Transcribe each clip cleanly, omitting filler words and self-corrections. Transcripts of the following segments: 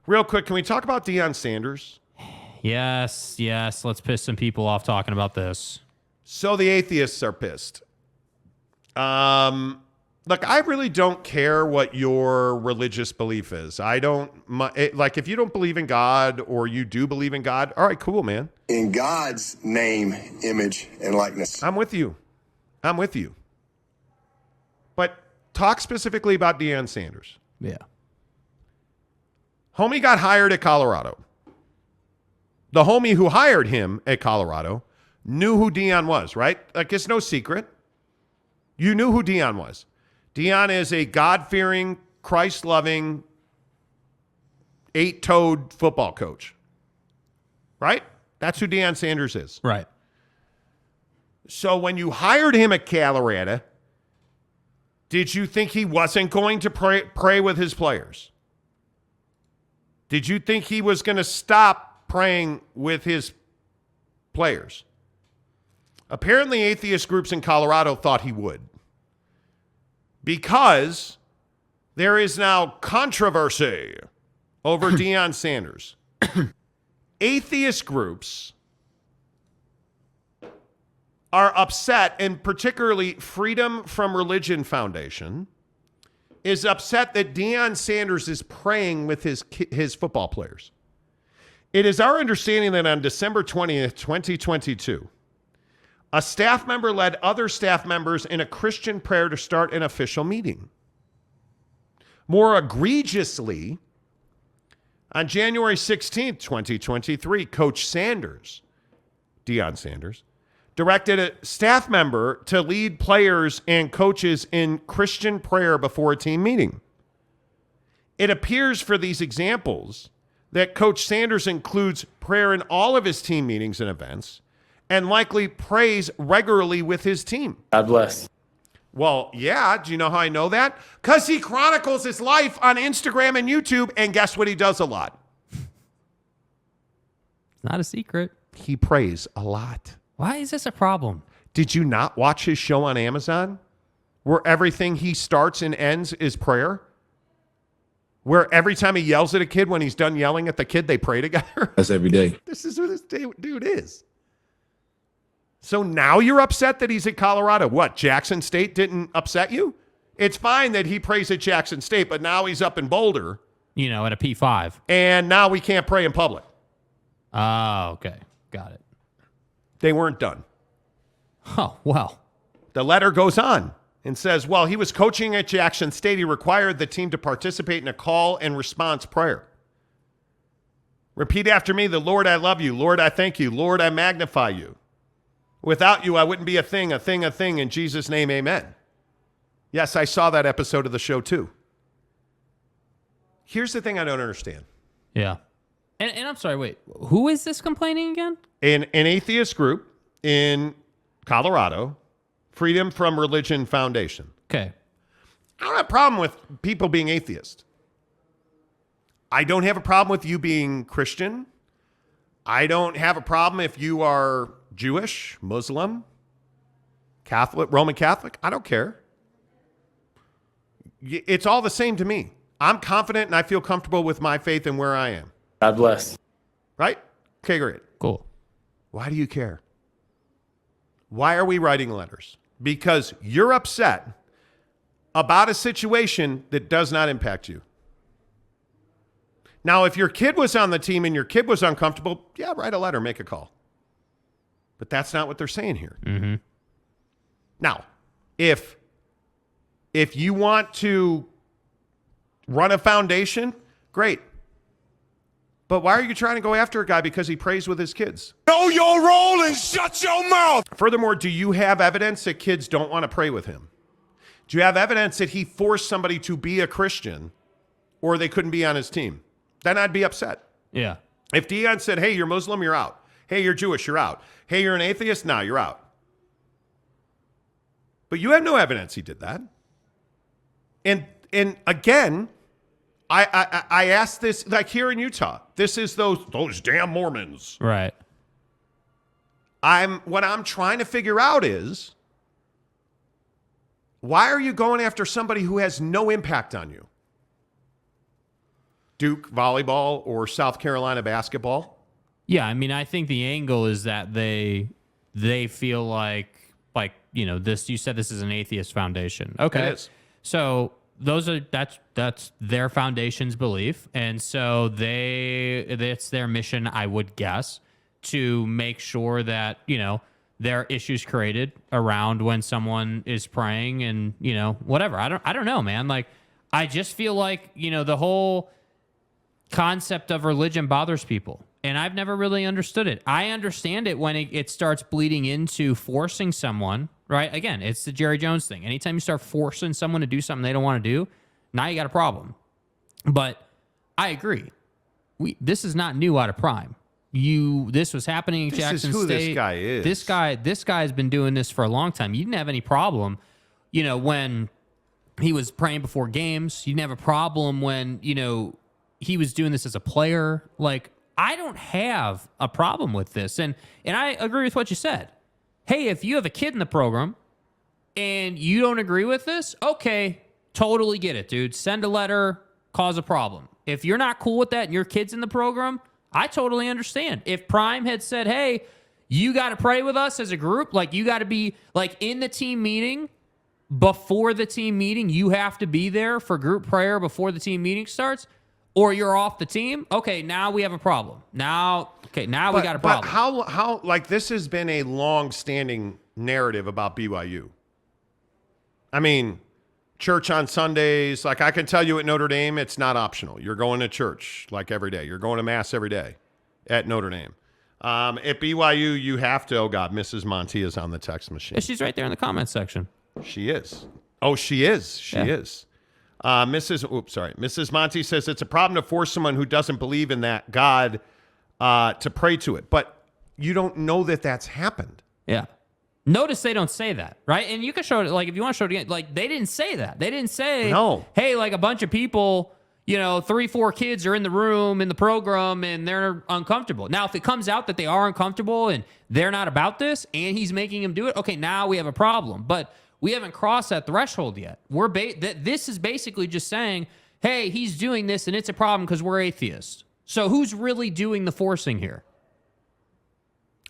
Real quick, can we talk about Deion Sanders? Yes. Let's piss some people off talking about this. So the atheists are pissed. Look, I really don't care what your religious belief is. I don't, if you don't believe in God or you do believe in God, all right, cool, man. In God's name, image, and likeness. I'm with you. But talk specifically about Deion Sanders. Yeah. Homie got hired at Colorado. The homie who hired him at Colorado knew who Deion was, right? Like, it's no secret. You knew who Deion was. Deion is a God-fearing, Christ-loving, 8-toed football coach. Right? That's who Deion Sanders is. Right. So when you hired him at Colorado, did you think he wasn't going to pray with his players? Did you think he was going to stop praying with his players? Apparently, atheist groups in Colorado thought he would. Because there is now controversy over Deion Sanders. Atheist groups are upset, and particularly Freedom from Religion Foundation is upset that Deion Sanders is praying with his football players. It is our understanding that on December 20th, 2022, a staff member led other staff members in a Christian prayer to start an official meeting. More egregiously, on January 16th, 2023, Coach Sanders, Deion Sanders, directed a staff member to lead players and coaches in Christian prayer before a team meeting. It appears for these examples that Coach Sanders includes prayer in all of his team meetings and events, and likely prays regularly with his team. God bless. Well, yeah. Do you know how I know that? Because he chronicles his life on Instagram and YouTube, and guess what he does a lot? It's not a secret. He prays a lot. Why is this a problem? Did you not watch his show on Amazon? Where everything he starts and ends is prayer? Where every time he yells at a kid, when he's done yelling at the kid, they pray together? That's every day. This is who this dude is. So now you're upset that he's at Colorado. What, Jackson State didn't upset you? It's fine that he prays at Jackson State, but now he's up in Boulder. You know, at a P5. And now we can't pray in public. Oh, okay. Got it. They weren't done. Oh, well. The letter goes on and says, while he was coaching at Jackson State, he required the team to participate in a call and response prayer. Repeat after me, the Lord, I love you. Lord, I thank you. Lord, I magnify you. Without you, I wouldn't be a thing. In Jesus' name, amen. Yes, I saw that episode of the show too. Here's the thing I don't understand. Yeah. And I'm sorry, wait. Who is this complaining again? An atheist group in Colorado, Freedom from Religion Foundation. Okay. I don't have a problem with people being atheist. I don't have a problem with you being Christian. I don't have a problem if you are Jewish, Muslim, Catholic, Roman Catholic. I don't care. It's all the same to me. I'm confident and I feel comfortable with my faith and where I am. God bless. Right? Okay, great. Cool. Why do you care? Why are we writing letters? Because you're upset about a situation that does not impact you. Now, if your kid was on the team and your kid was uncomfortable, yeah, write a letter, make a call. But that's not what they're saying here. Mm-hmm. Now, if you want to run a foundation, great. But why are you trying to go after a guy because he prays with his kids? Know your role and shut your mouth. Furthermore, do you have evidence that kids don't want to pray with him? Do you have evidence that he forced somebody to be a Christian or they couldn't be on his team? Then I'd be upset. Yeah. If Deion said, hey, you're Muslim, you're out. Hey, you're Jewish, you're out. Hey, you're an atheist, now you're out. But you have no evidence he did that. And again, I asked this, like here in Utah, this is those damn Mormons. Right. What I'm trying to figure out is, why are you going after somebody who has no impact on you? Duke volleyball or South Carolina basketball. Yeah, I mean, I think the angle is that they feel like this. You said this is an atheist foundation. Okay, It is. So that's their foundation's belief, and so it's their mission, I would guess, to make sure that there are issues created around when someone is praying and whatever. I don't know, man. Like, I just feel like the whole concept of religion bothers people. And I've never really understood it. I understand it when it starts bleeding into forcing someone, right? Again, it's the Jerry Jones thing. Anytime you start forcing someone to do something they don't want to do, now you got a problem. But I agree. This is not new out of Prime. This was happening in Jackson State. This is who this guy is. This guy has been doing this for a long time. You didn't have any problem, when he was praying before games. You didn't have a problem when, he was doing this as a player. Like, I don't have a problem with this. And I agree with what you said. Hey, if you have a kid in the program and you don't agree with this, okay, totally get it, dude. Send a letter, cause a problem. If you're not cool with that and your kid's in the program, I totally understand. If Prime had said, hey, you got to pray with us as a group, like you got to be like in the team meeting, before the team meeting, you have to be there for group prayer before the team meeting starts, or you're off the team. Okay, now we have a problem. Now we got a problem. But how like this has been a long-standing narrative about BYU. I mean, church on Sundays, like I can tell you at Notre Dame, it's not optional. You're going to church like every day. You're going to mass every day at Notre Dame. At BYU, you have to, oh God, Mrs. Monty is on the text machine. Yeah, she's right there in the comments section. She is. Oh, she is. She is. Mrs. Monty says it's a problem to force someone who doesn't believe in that God to pray to it. But you don't know that that's happened. Yeah. Notice they don't say that, right? And you can show it, like, if you want to show it again, like, they didn't say that. They didn't say, no, hey, like a bunch of people, 3-4 kids are in the room in the program and they're uncomfortable. Now, if it comes out that they are uncomfortable and they're not about this and he's making them do it, okay, now we have a problem. But we haven't crossed that threshold yet. This is basically just saying, hey, he's doing this and it's a problem because we're atheists. So who's really doing the forcing here?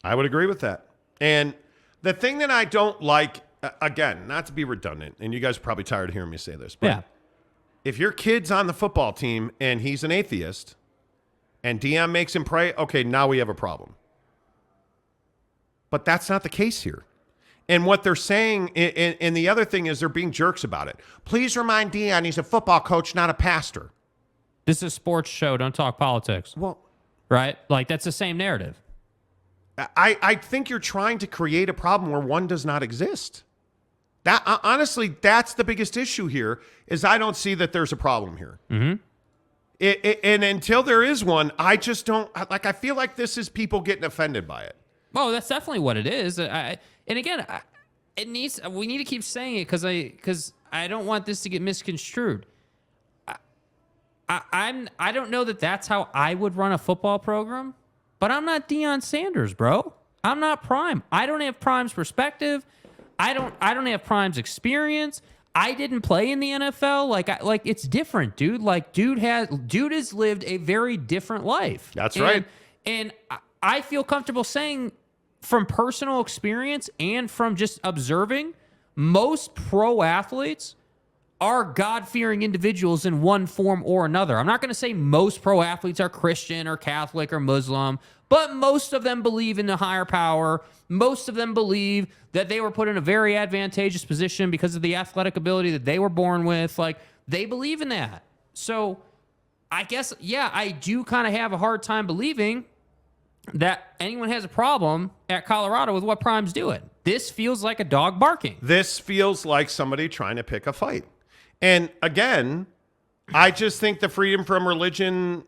I would agree with that. And the thing that I don't like, again, not to be redundant, and you guys are probably tired of hearing me say this, but if your kid's on the football team and he's an atheist and Deion makes him pray, okay, now we have a problem. But that's not the case here. And what they're saying, and the other thing is they're being jerks about it. Please remind Deion he's a football coach, not a pastor. This is a sports show. Don't talk politics. Well, right? Like, that's the same narrative. I think you're trying to create a problem where one does not exist. That honestly, that's the biggest issue here, is I don't see that there's a problem here. Mm-hmm. And until there is one, I just don't, like, I feel like this is people getting offended by it. Oh, that's definitely what it is. And again, we need to keep saying it because I don't want this to get misconstrued. I don't know that that's how I would run a football program, but I'm not Deion Sanders, bro. I'm not Prime. I don't have Prime's perspective. I don't have Prime's experience. I didn't play in the NFL. Like it's different, dude. Like dude has lived a very different life. That's right. And I feel comfortable saying, from personal experience and from just observing, most pro athletes are God-fearing individuals in one form or another. I'm not going to say most pro athletes are Christian or Catholic or Muslim, but most of them believe in the higher power. Most of them believe that they were put in a very advantageous position because of the athletic ability that they were born with. Like, they believe in that. So I guess, yeah, I do kind of have a hard time believing that anyone has a problem at Colorado with what Prime's doing. This feels like a dog barking. This feels like somebody trying to pick a fight. And again, I just think the Freedom from Religion,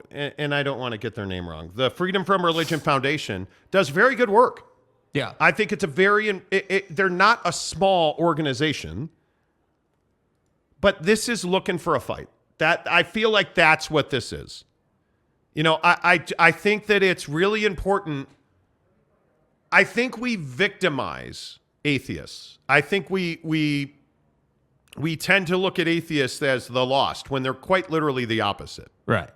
and I don't want to get their name wrong, the Freedom from Religion Foundation does very good work. Yeah. I think it's they're not a small organization, but this is looking for a fight. That I feel like that's what this is. I think that it's really important. I think we victimize atheists. I think we we tend to look at atheists as the lost when they're quite literally the opposite. Right.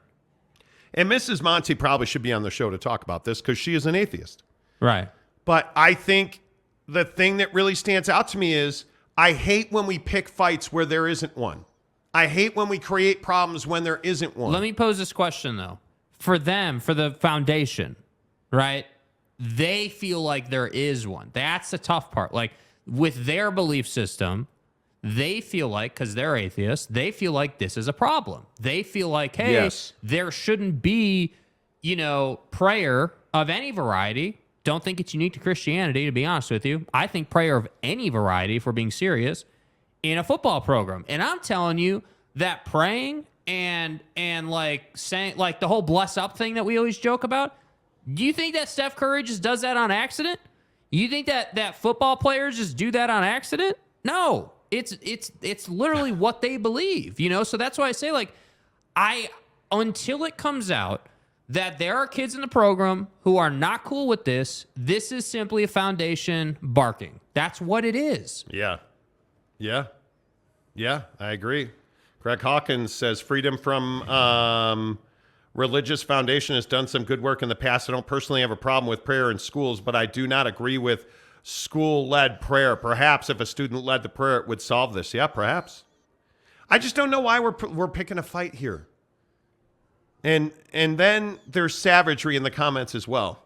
And Mrs. Monty probably should be on the show to talk about this because she is an atheist. Right. But I think the thing that really stands out to me is I hate when we pick fights where there isn't one. I hate when we create problems when there isn't one. Let me pose this question, though. For them, for the foundation, right? They feel like there is one. That's the tough part. Like, with their belief system, they feel like, because they're atheists, they feel like this is a problem. They feel like, hey, Yes. there shouldn't be, prayer of any variety. Don't think it's unique to Christianity, to be honest with you. I think prayer of any variety, if we're being serious, in a football program. And I'm telling you that praying and like saying, like the whole bless up thing that we always joke about, do you think that Steph Curry just does that on accident? You think that football players just do that on accident? No. It's literally what they believe, So that's why I say, like, until it comes out that there are kids in the program who are not cool with this is simply a foundation barking. That's what it is. Yeah. I agree. Greg Hawkins says freedom from religious foundation has done some good work in the past. I don't personally have a problem with prayer in schools, but I do not agree with school-led prayer. Perhaps if a student led the prayer, it would solve this. Yeah, perhaps. I just don't know why we're picking a fight here. And then there's savagery in the comments as well.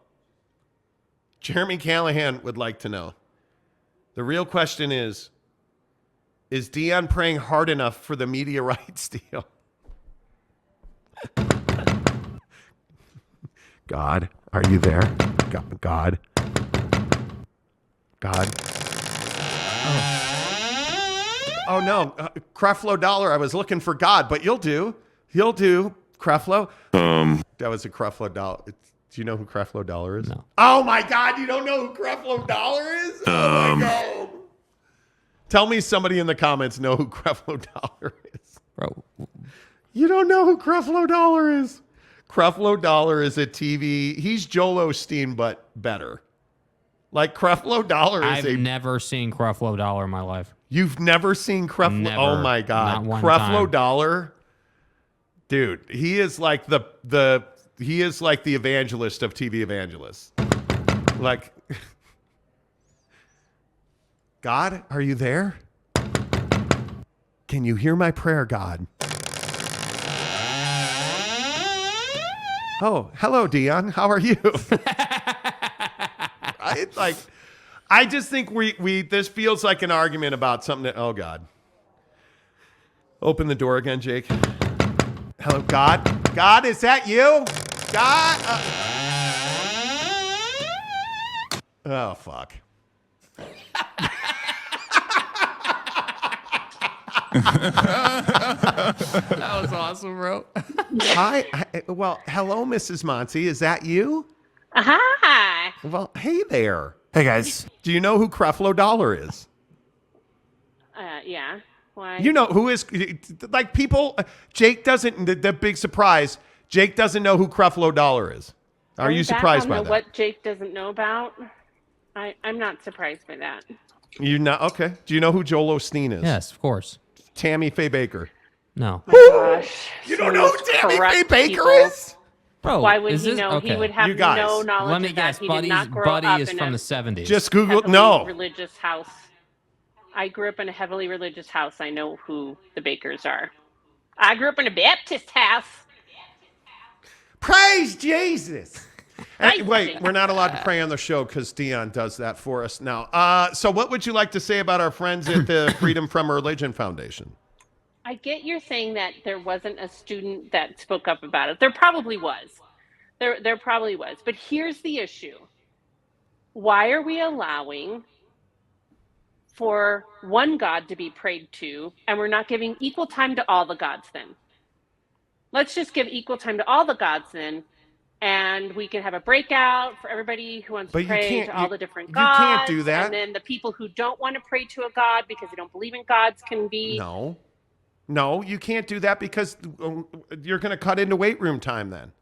Jeremy Callahan would like to know. The real question is Deion praying hard enough for the media rights deal? God, are you there? God. Oh no, Creflo Dollar. I was looking for God, but you'll do, Creflo. That was a Creflo Dollar. Do you know who Creflo Dollar is? No. Oh my God, you don't know who Creflo Dollar is? Oh my God. Tell me somebody in the comments know who Creflo Dollar is. Bro. You don't know who Creflo Dollar is? Creflo Dollar is a TV. He's Joel Osteen, but better. Like Creflo Dollar is I've never seen Creflo Dollar in my life. You've never seen Creflo? Never. Oh my God. Not one Creflo time. Dollar. Dude, he is like the evangelist of TV evangelists. Like, God, are you there? Can you hear my prayer, God? Oh, hello, Deion. How are you? I just think we this feels like an argument about something that, oh God. Open the door again, Jake. Hello, God. God, is that you? God. Oh, fuck. That was awesome, bro. Well, hello, Mrs. Monty. Is that you? Hi. Well, hey there. Hey guys. Do you know who Creflo Dollar is? Yeah. Why? You know who is, like, people, Jake doesn't, the big surprise, Jake doesn't know who Creflo Dollar is. Are you surprised by that? What Jake doesn't know about? I'm not surprised by that. You not? Okay. Do you know who Joel Osteen is? Yes, of course. Tammy Faye Baker. No. My gosh. You don't know who Tammy Faye Baker people. is? Bro, Why would is he this, know? okay. He would have You guys, no knowledge Let me of that. guess, He did not grow Buddy up is in from a the 70s. Just Google. heavily No. religious house. I grew up in a heavily religious house. I know who the Bakers are. I grew up in a Baptist house. Praise Jesus. Praise Wait, Jesus. we're not allowed to pray on the show because Deion does that for us now. So what would you like to say about our friends at the Freedom from Religion Foundation? I get you're saying that there wasn't a student that spoke up about it. There probably was. There probably was. But here's the issue. Why are we allowing for one God to be prayed to, and we're not giving equal time to all the gods then? Let's just give equal time to all the gods then, and we can have a breakout for everybody who wants But to you pray can't- to all you- the different you gods. can't do that. And then the people who don't want to pray to a god because they don't believe in gods can be... No, you can't do that because you're going to cut into weight room time then.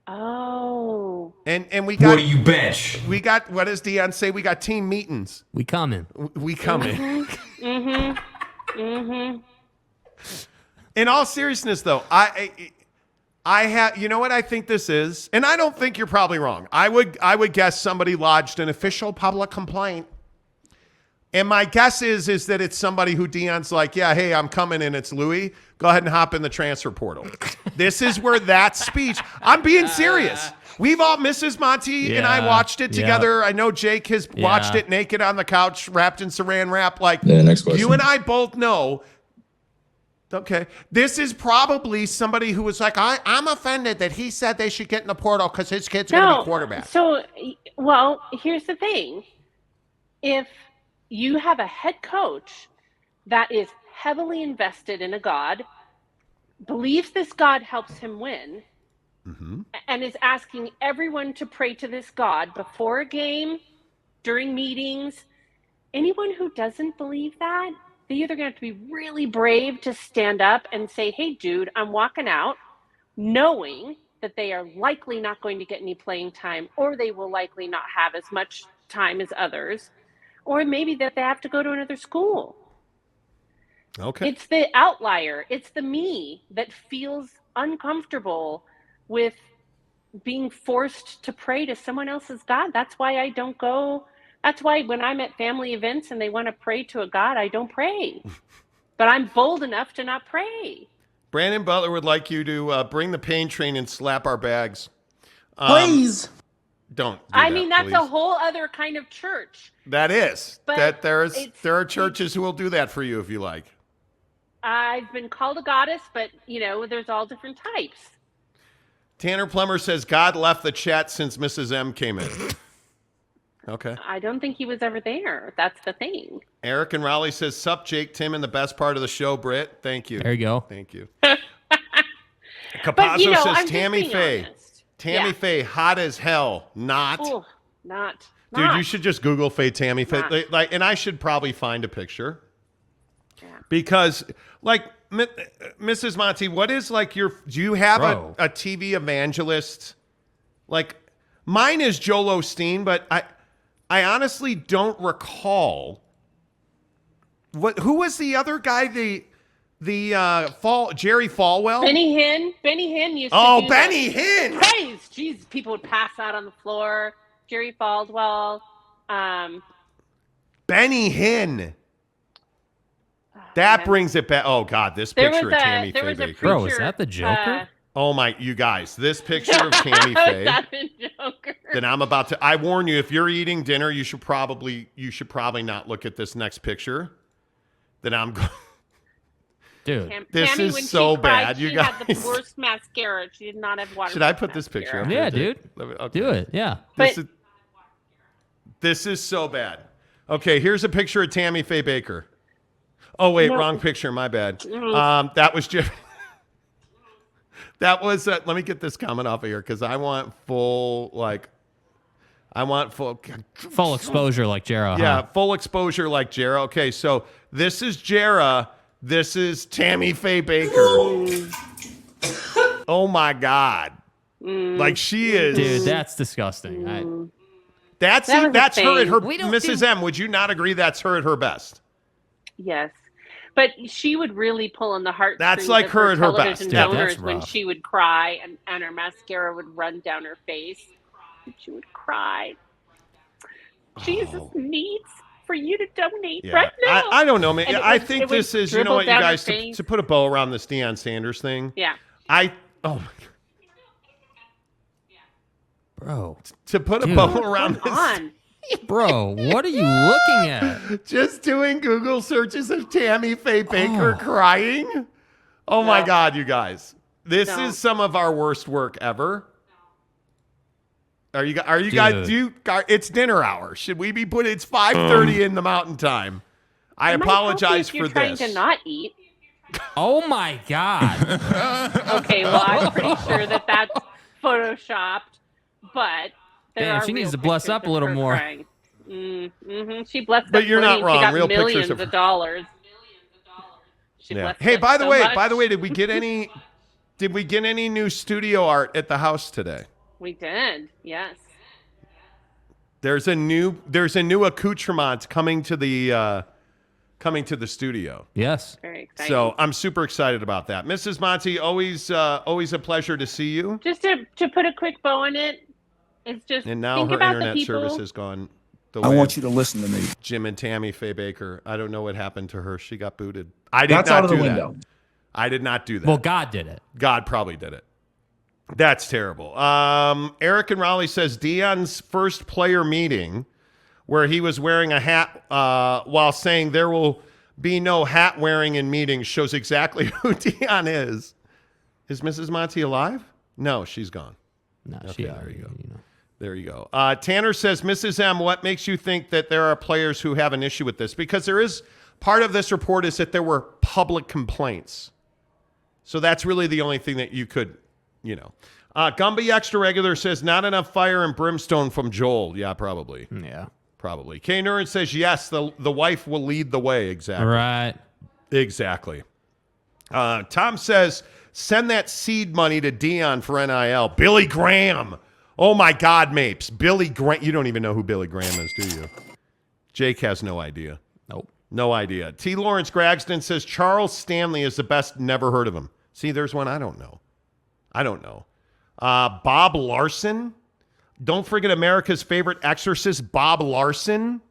Oh. And we got... What do you bench? We got, what does Deion say? We got team meetings. We coming. We coming. Mm-hmm. Mm-hmm. In all seriousness, though, I have, you know what I think this is, and I don't think you're probably wrong. I would guess somebody lodged an official public complaint, and my guess is that it's somebody who Deion's like, yeah, hey, I'm coming, and it's Louis. Go ahead and hop in the transfer portal. This is where that speech. I'm being serious. We've all, Mrs. Monty and I watched it together. Yeah. I know Jake has watched it naked on the couch, wrapped in saran wrap. Like, next question. You and I both know. Okay. This is probably somebody who was like, I'm offended that he said they should get in the portal because his kid's going to be quarterback. So, well, here's the thing. If you have a head coach that is heavily invested in a God, believes this God helps him win, and is asking everyone to pray to this God before a game, during meetings, anyone who doesn't believe that, they're either going to have to be really brave to stand up and say, hey, dude, I'm walking out, knowing that they are likely not going to get any playing time, or they will likely not have as much time as others, or maybe that they have to go to another school. Okay. It's the outlier. It's the me that feels uncomfortable with being forced to pray to someone else's God. That's why I don't go. That's why when I'm at family events and they want to pray to a God, I don't pray. But I'm bold enough to not pray. Brandon Butler would like you to bring the pain train and slap our bags. Please. Don't do I that, mean, that's please. a whole other kind of church. That is. But There are churches who will do that for you if you like. I've been called a goddess, but, there's all different types. Tanner Plummer says God left the chat since Mrs. M came in. Okay. I don't think he was ever there. That's the thing. Eric and Raleigh says, sup, Jake, Tim, and the best part of the show, Britt. Thank you. There you go. Thank you. But, Capazzo I'm says, just Tammy being Faye. honest. Tammy Yeah. Faye, hot as hell. Not. Ooh, not. Dude, you should just Google Faye Tammy Faye. Not. And I should probably find a picture. Yeah. Because, Mrs. Monty, what is do you have a TV evangelist? Mine is Joel Osteen, but I honestly don't recall. Who was the other guy? Jerry Falwell? Benny Hinn used to do Benny the Hinn! praise. Jeez, people would pass out on the floor. Jerry Falwell. Benny Hinn. That brings it back. Oh, God, this picture of Tammy Faye Baker. Bro, is that the Joker? Oh, my, you guys, this picture of Tammy Faye That's the Joker. that I'm about to, I warn you, if you're eating dinner, you should probably not look at this next picture that I'm going. Dude, this Tammy, is when so she cried, bad, you she guys. had the worst mascara. She did not have water. Should I put this picture up? yeah, here, dude. Jake? Okay. Do it. Yeah. This is so bad. Okay, here's a picture of Tammy Faye Baker. Oh, wait, wrong picture. My bad. That was Jim. That was, let me get this comment off of here because I want full Full exposure like Jera. Yeah, full exposure like Jera. Okay, so this is Jera. This is Tammy Faye Baker. Oh my God. She is. Dude, that's disgusting. That's her at her, don't Mrs. M, would you not agree that's her at her best? Yes. But she would really pull on the heartstrings. That's like of her at her best. television Yeah, donors that's when rough. she would cry and her mascara would run down her face. And she would cry. Jesus needs for you to donate right now. I don't know, man. And I it think would this is, you know dribble what, you down her guys, face. to put a bow around this Deion Sanders thing. Yeah. Oh my God. Bro. To put a Dude. bow around Come this. on. Bro, what are you looking at? Just doing Google searches of Tammy Faye Baker crying. Oh my God, you guys. This is some of our worst work ever. Are you guys, it's dinner hour. Should we be putting, it's 5:30 in the mountain time. I apologize if you're for trying this. to not eat. Oh my God. Okay, well, I'm pretty sure that that's photoshopped, but there Damn, are she needs real to bless pictures up a of little her more. crying. She blessed But up you're not millions. wrong. She got Real pictures millions of her. of dollars. She Yeah. blessed Hey, us by the so way, much. did we get any new studio art at the house today? We did, yes. There's a new accoutrement coming to the coming to the studio. Yes. Very exciting. So I'm super excited about that. Mrs. Monty, always a pleasure to see you. Just to put a quick bow on it, it's just And now think her about internet the people. service has gone the I way want of you to listen to me. Jim and Tammy Faye Baker. I don't know what happened to her. She got booted. I did That's not out of the do window. that. I did not do that. Well, God did it. God probably did it. That's terrible. Eric and Raleigh says Deion's first player meeting where he was wearing a hat while saying there will be no hat wearing in meetings shows exactly who Deion is. Is Mrs. Monty alive? No, she's gone. No, Okay, she there already, you go. you know. There you go. Tanner says, Mrs. M, what makes you think that there are players who have an issue with this? Because there is part of this report is that there were public complaints. So that's really the only thing that you could, Gumby Extra Regular says, not enough fire and brimstone from Joel. Yeah, probably. Yeah. Probably. K Nurin says, yes, the wife will lead the way. Exactly. Right. Exactly. Tom says, send that seed money to Deion for NIL. Billy Graham. Oh, my God, Mapes. Billy Graham. You don't even know who Billy Graham is, do you? Jake has no idea. Nope. No idea. T. Lawrence Gragston says Charles Stanley is the best. Never heard of him. See, there's one I don't know. Bob Larson. Don't forget America's favorite exorcist, Bob Larson.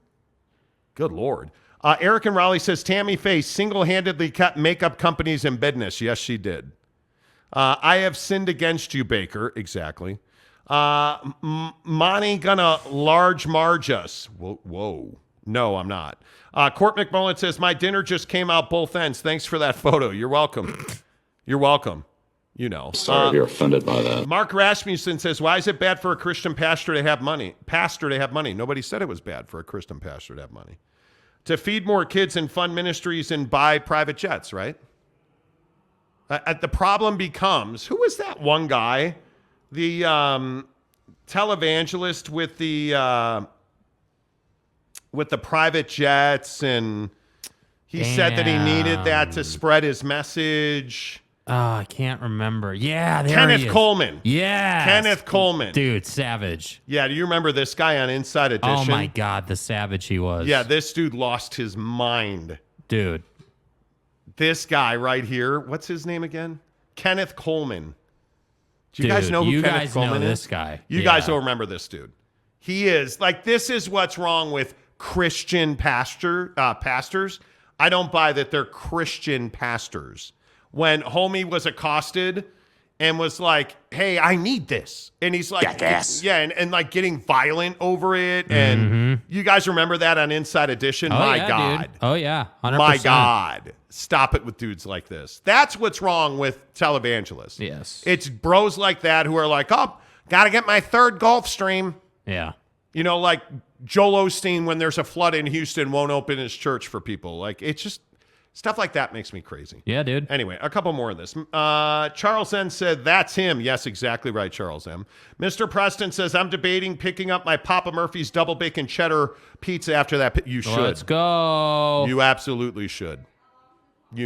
Good Lord. Eric and Raleigh says Tammy Faye single-handedly kept makeup companies in business. Yes, she did. I have sinned against you, Baker. Exactly. Monty gonna large marge us. Whoa. No, I'm not. Court McMullen says, my dinner just came out both ends. Thanks for that photo. You're welcome. You're welcome. Sorry if you're offended by that. Mark Rasmussen says, why is it bad for a Christian pastor to have money? Nobody said it was bad for a Christian pastor to have money. To feed more kids and fund ministries and buy private jets, right? The problem becomes, who was that one guy? The televangelist with the private jets, and he said that he needed that to spread his message. Oh, I can't remember. Yeah, there Kenneth he is. Coleman. Yeah. Kenneth Coleman. Dude, savage. Yeah, do you remember this guy on Inside Edition? Oh, my God, the savage he was. Yeah, this dude lost his mind. Dude. This guy right here, what's his name again? Kenneth Coleman. Do you guys know who Kenneth Coleman is? This guy. You guys don't remember this dude. He is, this is what's wrong with Christian pastors. I don't buy that they're Christian pastors. When homie was accosted and was like, hey, I need this. And he's like, and like getting violent over it. And you guys remember that on Inside Edition? Oh, My yeah, God. Dude. Oh, yeah. 100%. My God. Stop it with dudes like this. That's what's wrong with televangelists. Yes. It's bros like that who are like, oh, got to get my third Gulf Stream. Yeah. Like Joel Osteen, when there's a flood in Houston, won't open his church for people. Like, it's just stuff like that makes me crazy. Yeah, dude. Anyway, a couple more of this. Charles N. said, that's him. Yes, exactly right, Charles M. Mr. Preston says, I'm debating picking up my Papa Murphy's double bacon cheddar pizza after that. You should. Let's go. You absolutely should. I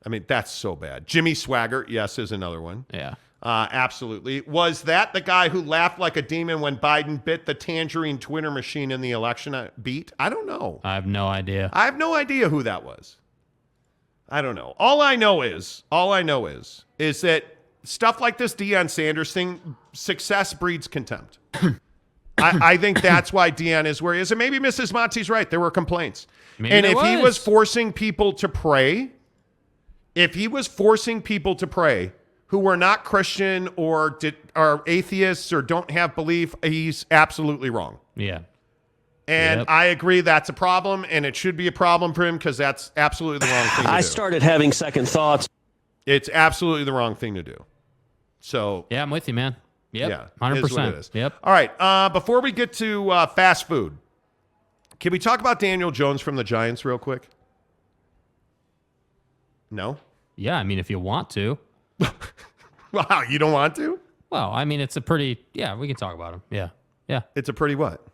mean, that's so bad. Jimmy Swaggart, yes, is another one. Yeah. Absolutely. Was that the guy who laughed like a demon when Biden bit the tangerine Twitter machine in the election beat? I don't know. I have no idea. I have no idea who that was. I don't know. All I know is that stuff like this Deion Sanders thing, success breeds contempt. I think that's why Deion is where he is. And maybe Mrs. Monty's right. There were complaints. Maybe and there if he was was forcing people to pray, who were not Christian or are atheists or don't have belief, he's absolutely wrong. Yeah. And I agree that's a problem, and it should be a problem for him because that's absolutely the wrong thing to do. I started having second thoughts. It's absolutely the wrong thing to do. So yeah, I'm with you, man. Yep. Yeah, 100%. is what it is. Yep. All right. Before we get to fast food, can we talk about Daniel Jones from the Giants real quick? No? Yeah, I mean, if you want to. Wow, you don't want to? Well, I mean, it's a pretty, we can talk about him. Yeah. Yeah. It's a pretty what?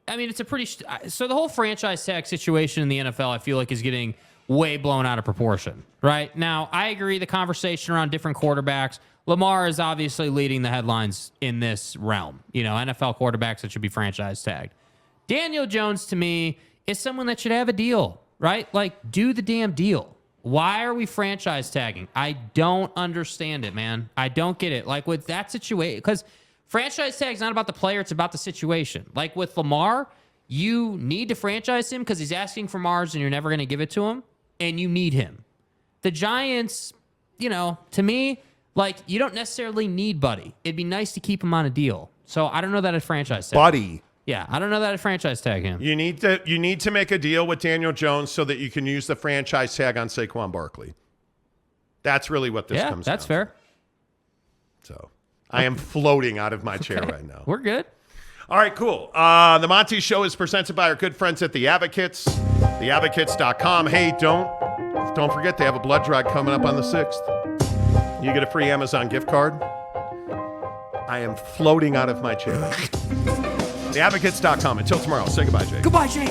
I mean, it's a pretty, so the whole franchise tag situation in the NFL, I feel like is getting way blown out of proportion, right? Now, I agree the conversation around different quarterbacks, Lamar is obviously leading the headlines in this realm. NFL quarterbacks that should be franchise tagged. Daniel Jones, to me, is someone that should have a deal, right? Like, do the damn deal. Why are we franchise tagging? I don't understand it, man. I don't get it. Like, with that situation, because franchise tag is not about the player, it's about the situation. Like with Lamar, you need to franchise him because he's asking for Mars and you're never going to give it to him, and you need him. The Giants, to me, like, you don't necessarily need Buddy. It'd be nice to keep him on a deal. So I don't know that I'd franchise tag. Buddy. Yeah, I don't know that I'd franchise tag him. You need to make a deal with Daniel Jones so that you can use the franchise tag on Saquon Barkley. That's really what this comes down to. Yeah, that's fair. So I am floating out of my chair right now. We're good. All right, cool. The Monty Show is presented by our good friends at The Advocates, theadvocates.com. Hey, don't forget they have a blood drive coming up on the 6th. You get a free Amazon gift card. I am floating out of my chair. Theadvocates.com. Until tomorrow, say goodbye, Jake. Goodbye, Jake.